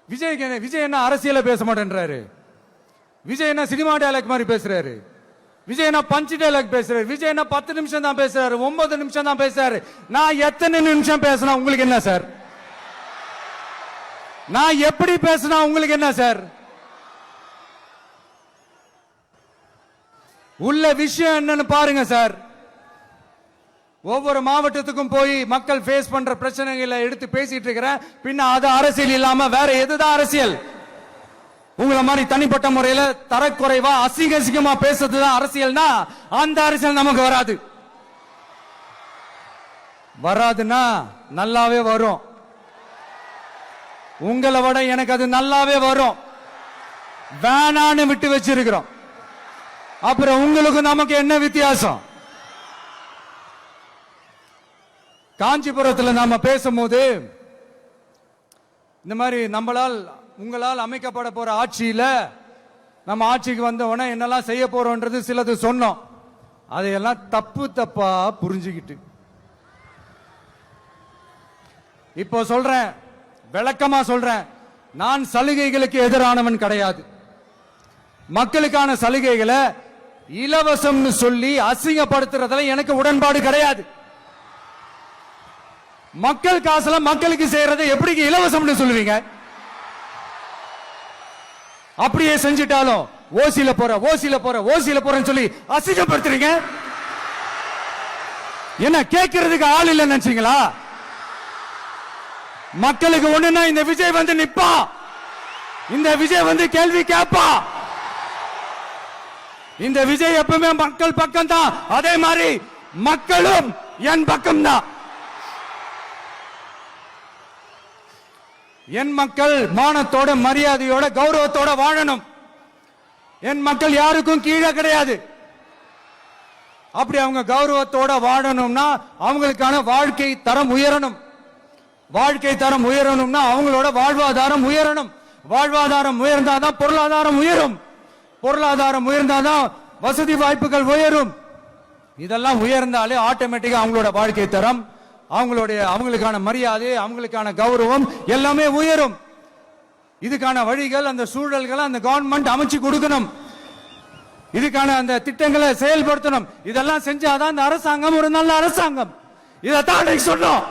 விஜய் என்ன அரசியல பேச மாட்டேன்றாரு, விஜய் என்ன சினிமா டயலாக் மாதிரி பேசுறாரு, விஜய் என்ன பஞ்ச் டயலாக் பேசுறாரு, விஜய் என்ன 10 நிமிஷம் தான் பேசுறாரு, 9 நிமிஷம் தான் பேசுறாரு. நான் எத்தனை நிமிஷம் பேசினா உங்களுக்கு என்ன சார்? நான் எப்படி பேசினா உங்களுக்கு என்ன சார்? உள்ள விஷயம் என்னன்னு பாருங்க சார். ஒவ்வொரு மாவட்டத்துக்கும் போய் மக்கள் ஃபேஸ் பண்ற பிரச்சனைகளை எடுத்து பேசிட்டு இருக்கிறேன். பின்ன அது அரசியல் இல்லாம வேற எதுதான் அரசியல்? உங்களை மாதிரி தனிப்பட்ட முறையில தரக்குறைவா அசிங்கமா பேசுறதுதான் அரசியல்னா அந்த அரசியல் நமக்கு வராது. வராதுன்னா நல்லாவே வரும். உங்களை விட எனக்கு அது நல்லாவே வரும். வேணான்னு விட்டு வச்சிருக்கிறோம். அப்புறம் உங்களுக்கு நமக்கு என்ன வித்தியாசம்? காஞ்சிபுரத்தில் நாம பேசும்போது இந்த மாதிரி உங்களால் அமைக்கப்பட போற ஆட்சியில நம்ம ஆட்சிக்கு வந்த உடனே என்னெல்லாம் செய்ய போறோம்ன்றது சிலது சொன்னோம். அதையெல்லாம் தப்பா புரிஞ்சுக்கிட்டு இப்போ சொல்றேன், விளக்கமா சொல்றேன். நான் சலுகைகளுக்கு எதிரானவன் கிடையாது. மக்களுக்கான சலுகைகளை இலவசம்னு சொல்லி அசிங்கப்படுத்துறதுல எனக்கு உடன்பாடு கிடையாது. மக்கள் காசுல மக்களுக்கு செய்யறதை எப்படி இலவசம்னு சொல்லுவீங்க? அப்படியே செஞ்சிட்டாலும் ஓசில போறேன்னு சொல்லி அசிங்கப்படுத்துறீங்க. என்ன கேட்கறதுக்கு ஆள் இல்லைன்னு நினைச்சீங்களா? மக்களுக்கு ஒண்ணுன்னா இந்த விஜய் வந்து நிப்பா, இந்த விஜய் வந்து கேள்வி கேட்பா. இந்த விஜய் எப்பவுமே மக்கள் பக்கம் தான். அதே மாதிரி மக்களும் என் பக்கம் தான். என் மக்கள் மானத்தோட மரியாதையோட கௌரவத்தோட வாழணும். என் மக்கள் யாருக்கும் கீழே கிடையாது. அப்படி அவங்க கௌரவத்தோட வாழணும்னா அவங்களுக்கான வாழ்க்கை தரம் உயரணும். வாழ்க்கை தரம் உயரணும்னா அவங்களோட வாழ்வாதாரம் உயரணும். வாழ்வாதாரம் உயர்ந்தாதான் பொருளாதாரம் உயரும். பொருளாதாரம் உயர்ந்தாதான் வசதி வாய்ப்புகள் உயரும். இதெல்லாம் உயர்ந்தாலே ஆட்டோமேட்டிக்கா அவங்களோட வாழ்க்கை தரம், அவங்களுக்கான மரியாதை, அவங்களுக்கான கௌரவம் எல்லாமே உயரும். இதுக்கான வழிகள், அந்த சூழல்களை அந்த கவர்மெண்ட் அமைச்சு கொடுக்கணும். இதுக்கான அந்த திட்டங்களை செயல்படுத்தணும். இதெல்லாம் செஞ்சாதான் அந்த அரசாங்கம் ஒரு நல்ல அரசாங்கம். இதைத்தான் சொன்னோம்.